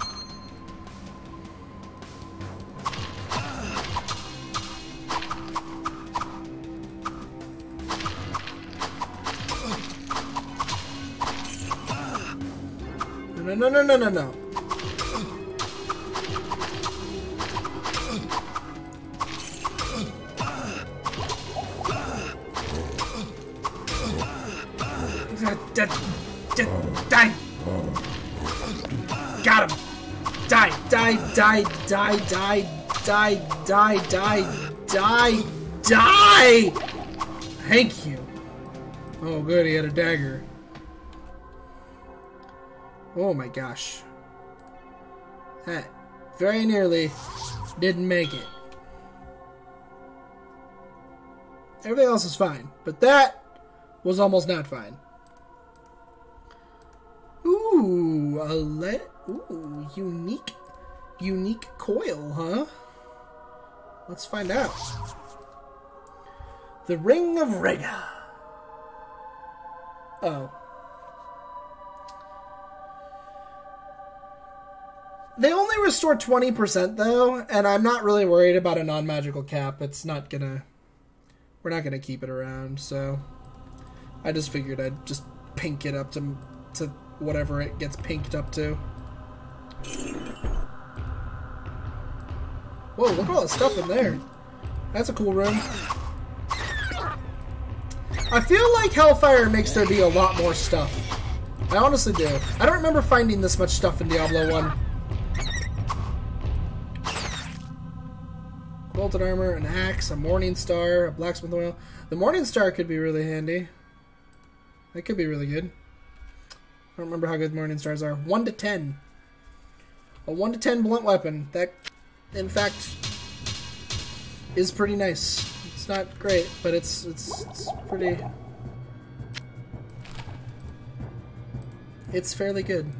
No. Die! Got him! Die! Thank you. Oh good, he had a dagger. Oh my gosh. That very nearly didn't make it. Everything else is fine, but that was almost not fine. Ooh, unique coil, huh? Let's find out. The Ring of Rega. Oh. They only restore 20% though, and I'm not really worried about a non-magical cap. It's not gonna... We're not gonna keep it around, so... I just figured I'd just pink it up to whatever it gets pinked up to. Whoa, look at all the stuff in there. That's a cool room. I feel like Hellfire makes there be a lot more stuff. I honestly do. I don't remember finding this much stuff in Diablo 1. Bolted armor, an axe, a morning star, a blacksmith oil. The morning star could be really handy. That could be really good. I don't remember how good morning stars are. 1 to 10. A 1 to 10 blunt weapon. That, in fact, is pretty nice. It's not great, but it's pretty... It's fairly good.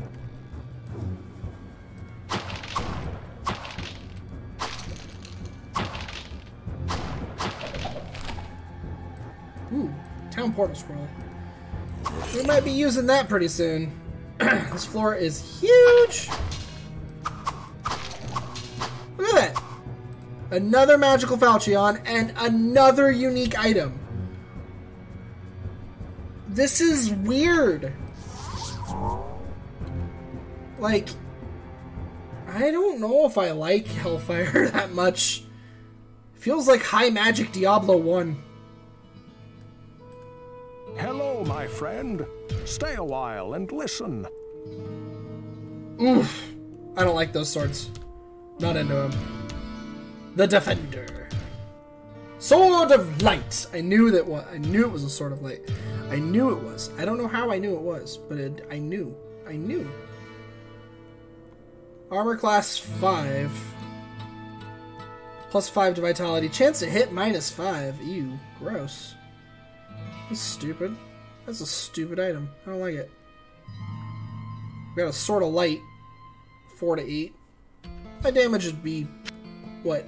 Ooh, town portal scroll. We might be using that pretty soon. This floor is huge. Look at that. Another magical Falchion and another unique item. This is weird. Like, I don't know if I like Hellfire that much. It feels like high magic Diablo 1. Hello, my friend. Stay a while and listen. Oof. I don't like those swords. Not into them. The Defender. Sword of Light. I knew it was a Sword of Light. I knew it was. I don't know how I knew it was, but I knew. I knew. Armor class 5. Plus 5 to vitality. Chance to hit -5. Ew. Gross. That's stupid. That's a stupid item. I don't like it. We got a Sword of Light. 4 to 8. My damage would be, what,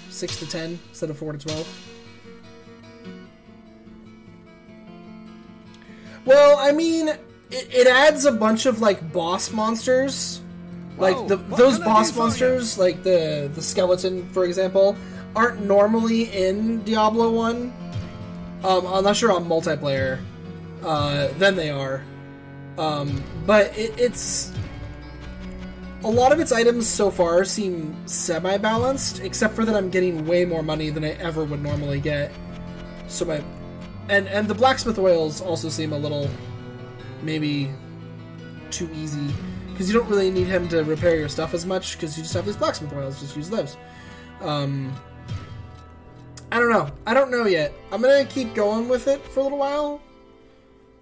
6 to 10 instead of 4 to 12? Well, I mean, it adds a bunch of, like, boss monsters. Like, those boss monsters, like the skeleton, for example, aren't normally in Diablo 1. Unless you're on multiplayer. Then they are. But it's... A lot of its items so far seem semi-balanced, except for that I'm getting way more money than I ever would normally get. So my... And the blacksmith oils also seem a little... maybe... too easy. Because you don't really need him to repair your stuff as much, because you just have these blacksmith oils, just use those. I don't know. I don't know yet. I'm gonna keep going with it for a little while.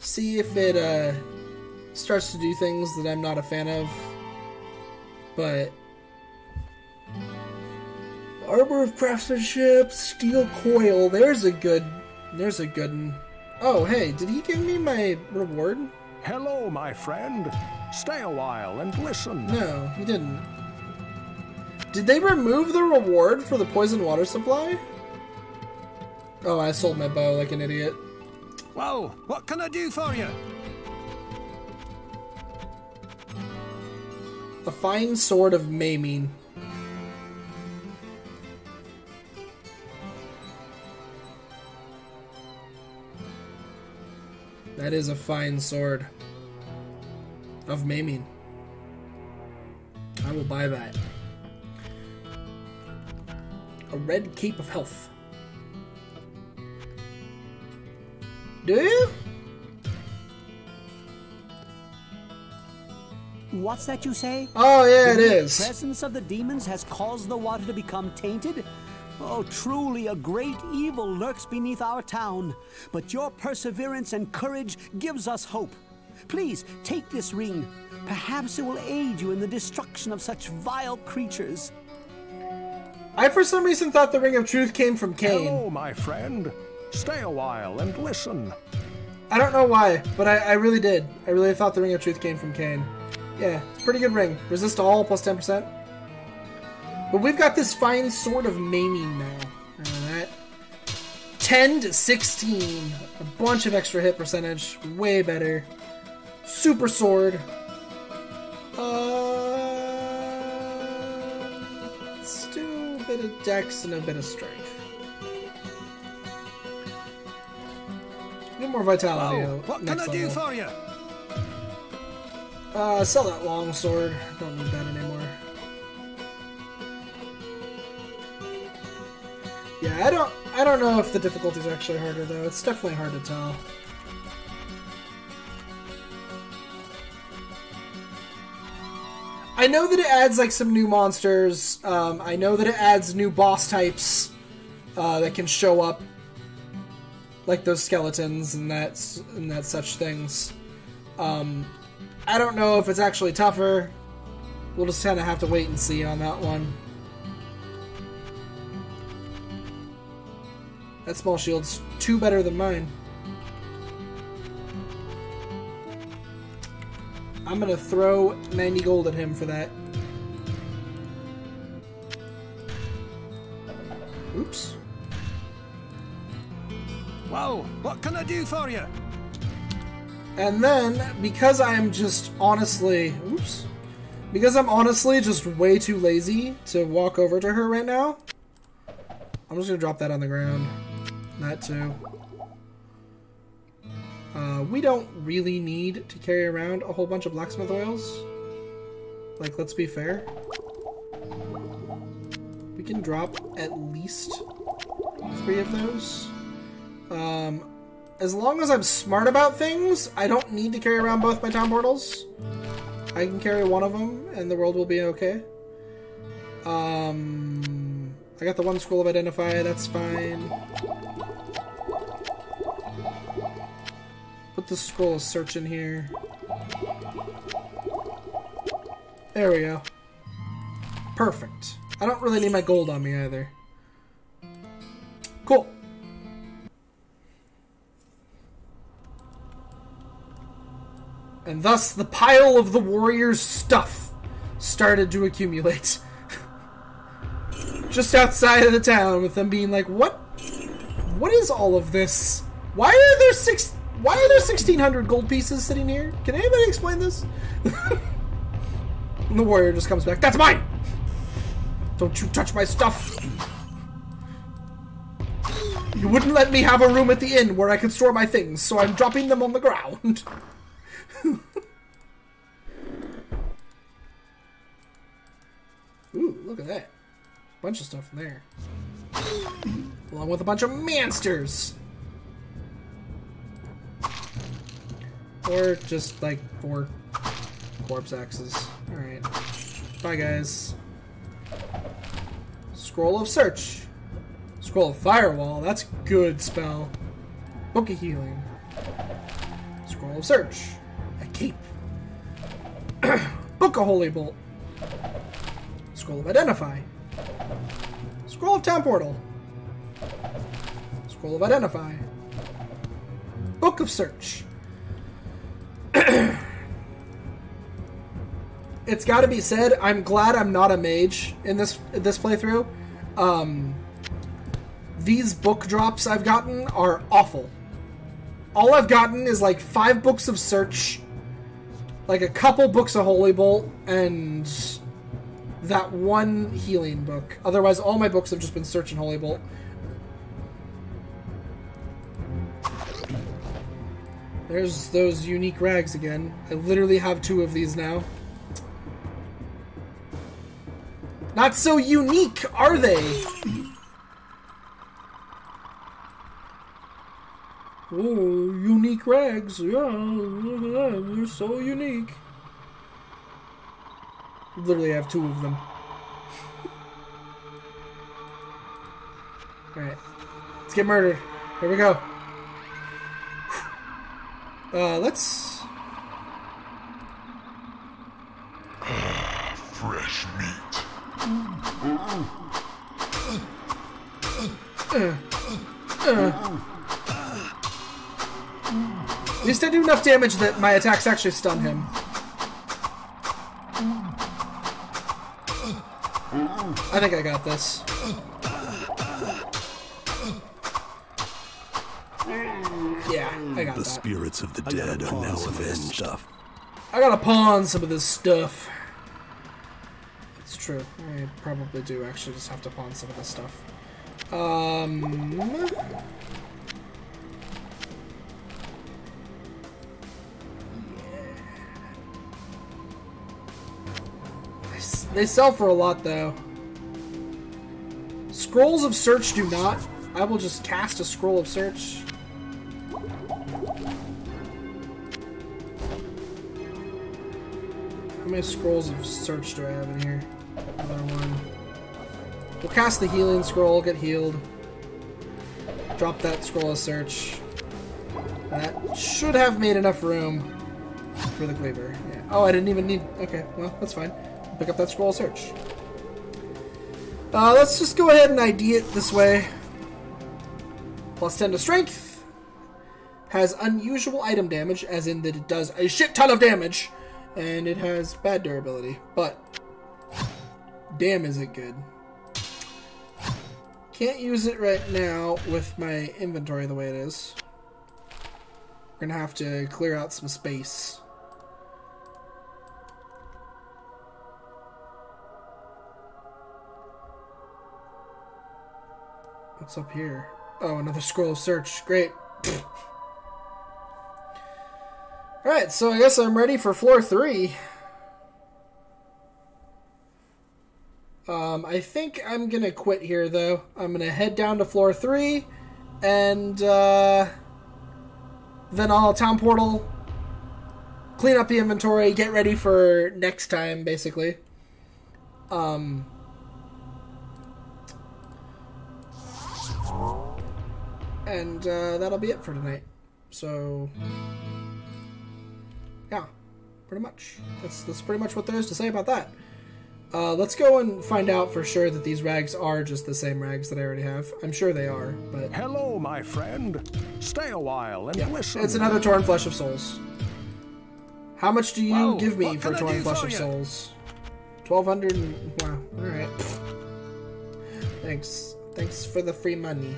See if it, starts to do things that I'm not a fan of. But... Arbor of Craftsmanship, Steel Coil, there's a good one. Oh, hey, did he give me my reward? Hello, my friend. Stay a while and listen. No, he didn't. Did they remove the reward for the poison water supply? Oh, I sold my bow like an idiot. Well, what can I do for you? A fine sword of maiming. That is a fine sword of maiming. I will buy that. A red cape of health. Do you? What's that you say? Oh, yeah, it The is. presence of the demons has caused the water to become tainted? Oh, truly a great evil lurks beneath our town. But your perseverance and courage gives us hope. Please, take this ring. Perhaps it will aid you in the destruction of such vile creatures. I, for some reason, thought the Ring of Truth came from Cain. Hello, my friend. Stay a while and listen. I don't know why, but I really did. I really thought the Ring of Truth came from Cain. Yeah, it's a pretty good ring. Resist all, plus 10%. But we've got this fine sword of maiming now. That 10 to 16. A bunch of extra hit percentage. Way better. Super sword. Let's do a bit of dex and a bit of strength. A bit more vitality. Oh, what can I do for you? Sell that long sword. Don't need that anymore. Yeah, I don't know if the difficulty's actually harder though. It's definitely hard to tell. I know that it adds like some new monsters. I know that it adds new boss types that can show up, like those skeletons and that such things. I don't know if it's actually tougher. We'll just kind of have to wait and see on that one. That small shield's 2 better than mine. I'm gonna throw 90 gold at him for that. Oops. Well, what can I do for you? And then, because I'm just honestly... Oops. Because I'm honestly just way too lazy to walk over to her right now, I'm just gonna drop that on the ground. That too. We don't really need to carry around a whole bunch of blacksmith oils. Like, let's be fair. We can drop at least 3 of those. as long as I'm smart about things, I don't need to carry around both my town portals. I can carry one of them, and the world will be okay. I got the one scroll of Identify, that's fine. Put the scroll of Search in here. There we go. Perfect. I don't really need my gold on me either. Cool. And thus the pile of the warrior's stuff started to accumulate. Just outside of the town, with them being like, what is all of this? Why are there 1,600 gold pieces sitting here? Can anybody explain this? And the warrior just comes back. That's mine! Don't you touch my stuff! You wouldn't let me have a room at the inn where I could store my things, so I'm dropping them on the ground. Ooh, look at that. Bunch of stuff in there. Along with a bunch of monsters. Or just like 4 corpse axes. Alright. Bye, guys. Scroll of Search. Scroll of Firewall. That's a good spell. Book of Healing. Scroll of Search. A cape. Book of Holy Bolt. Scroll of Identify. Scroll of Town Portal. Scroll of Identify. Book of Search. It's got to be said, I'm glad I'm not a mage in this playthrough. These book drops I've gotten are awful. All I've gotten is like 5 books of Search, like a couple books of Holy Bolt, and that one healing book. Otherwise, all my books have just been Search and Holy Bolt. There's those unique rags again. I literally have 2 of these now. Not so unique, are they? Oh, unique rags. Yeah, look at that. They're so unique. Literally have 2 of them. Alright. Let's get murdered. Here we go. Let's... Fresh meat. At least I do enough damage that my attacks actually stun him. I think I got this. Yeah, I got that. The spirits of the dead are now avenged. I gotta pawn some of this stuff. It's true. I probably do actually just have to pawn some of this stuff. They sell for a lot, though. Scrolls of Search do not. I will just cast a Scroll of Search. How many Scrolls of Search do I have in here? Another one. We'll cast the Healing Scroll, get healed. Drop that Scroll of Search. That should have made enough room for the Cleaver. Yeah. Oh, I didn't even need... Okay, well, that's fine. Pick up that Scroll of Search. Let's just go ahead and ID it this way. Plus 10 to Strength. Has unusual item damage, as in that it does a shit ton of damage. And it has bad durability. But, damn is it good. Can't use it right now with my inventory the way it is. We're gonna have to clear out some space. What's up here? Oh, another Scroll of Search. Great. Alright, so I guess I'm ready for floor 3. I think I'm gonna quit here, though. I'm gonna head down to floor 3, and, then I'll town portal, clean up the inventory, get ready for next time, basically. And that'll be it for tonight. So, yeah, pretty much. That's pretty much what there is to say about that. Let's go and find out for sure that these rags are just the same rags that I already have. I'm sure they are, but... Hello, my friend. Stay a while and listen. It's another Torn Flesh of Souls. How much do you give me for Torn Flesh of Souls? 1,200... Wow, alright. Thanks. Thanks for the free money.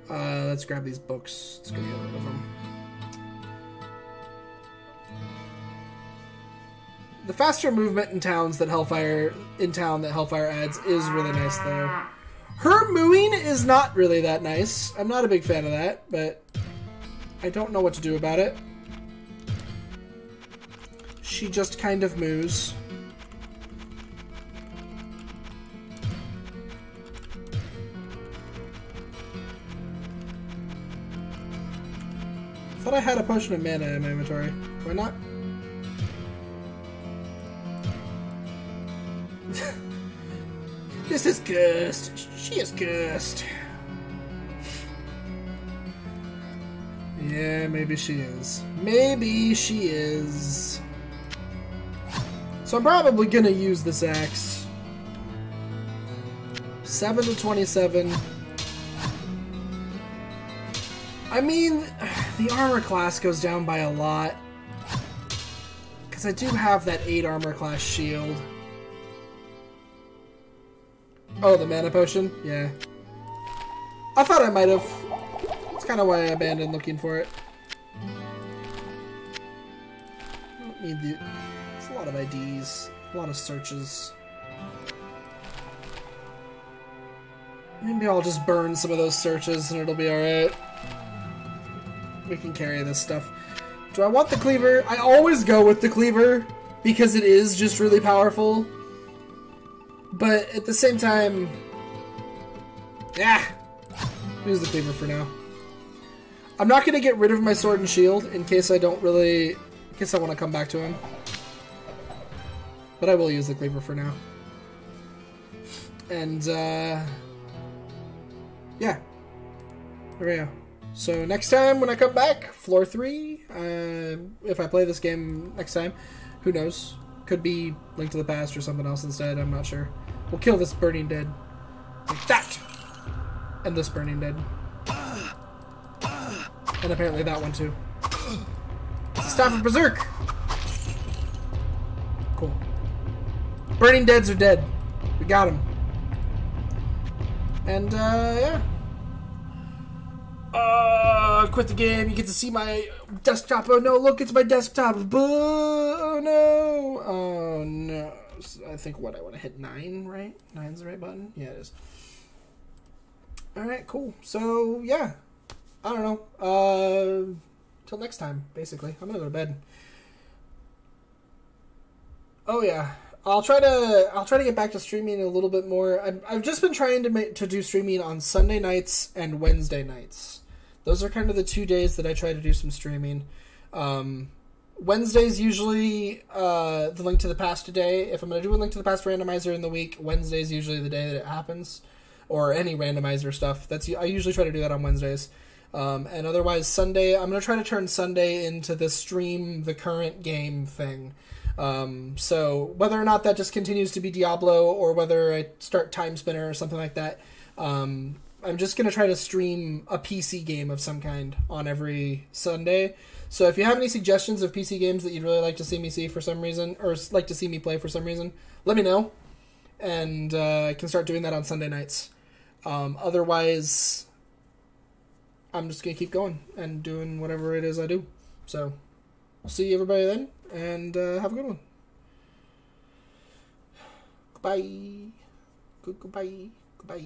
Let's grab these books. Let's go get rid of them. The faster movement in towns that Hellfire adds is really nice, though. Her mooing is not really that nice. I'm not a big fan of that, but I don't know what to do about it. She just kind of moos. I thought I had a potion of mana in my inventory. Why not? This is cursed. She is cursed. Yeah, maybe she is. Maybe she is. So I'm probably gonna use this axe. 7 to 27. I mean, the armor class goes down by a lot. Because I do have that 8 armor class shield. Oh, the mana potion? Yeah. I thought I might have. That's kind of why I abandoned looking for it. I don't need the... It's a lot of IDs. A lot of searches. Maybe I'll just burn some of those searches and it'll be alright. We can carry this stuff. Do I want the cleaver? I always go with the cleaver because it is just really powerful. But at the same time, use the cleaver for now. I'm not going to get rid of my sword and shield in case I don't really, in case I want to come back to him. But I will use the cleaver for now. And, yeah. There we go. So next time when I come back, floor 3, if I play this game next time, who knows? Could be Link to the Past or something else instead, I'm not sure. We'll kill this Burning Dead. Like that! And this Burning Dead. And apparently that one too. It's the Staff of Berserk! Cool. Burning Deads are dead. We got them. And, yeah. Quit the game. You get to see my desktop. Oh no, look, it's my desktop. Oh no. Oh no. I think what I want to hit 9, right? 9's the right button? Yeah, it is. Alright, cool. So, yeah. I don't know. Till next time, basically. I'm gonna go to bed. Oh yeah. I'll try to get back to streaming a little bit more. I've just been trying to do streaming on Sunday nights and Wednesday nights. Those are kind of the 2 days that I try to do some streaming. Wednesday's usually the Link to the Past day. If I'm going to do a Link to the Past randomizer in the week, Wednesday's usually the day that it happens. Or any randomizer stuff. I usually try to do that on Wednesdays. And otherwise, Sunday, I'm going to try to turn Sunday into the stream the current game thing. So whether or not that just continues to be Diablo or whether I start Time Spinner or something like that, I'm just going to try to stream a PC game of some kind on every Sunday. So if you have any suggestions of PC games that you'd really like to see me see for some reason, or like to see me play for some reason, let me know. And I can start doing that on Sunday nights. Otherwise, I'm just going to keep going and doing whatever it is I do. So I'll see everybody then, and have a good one. Goodbye. Goodbye. Goodbye.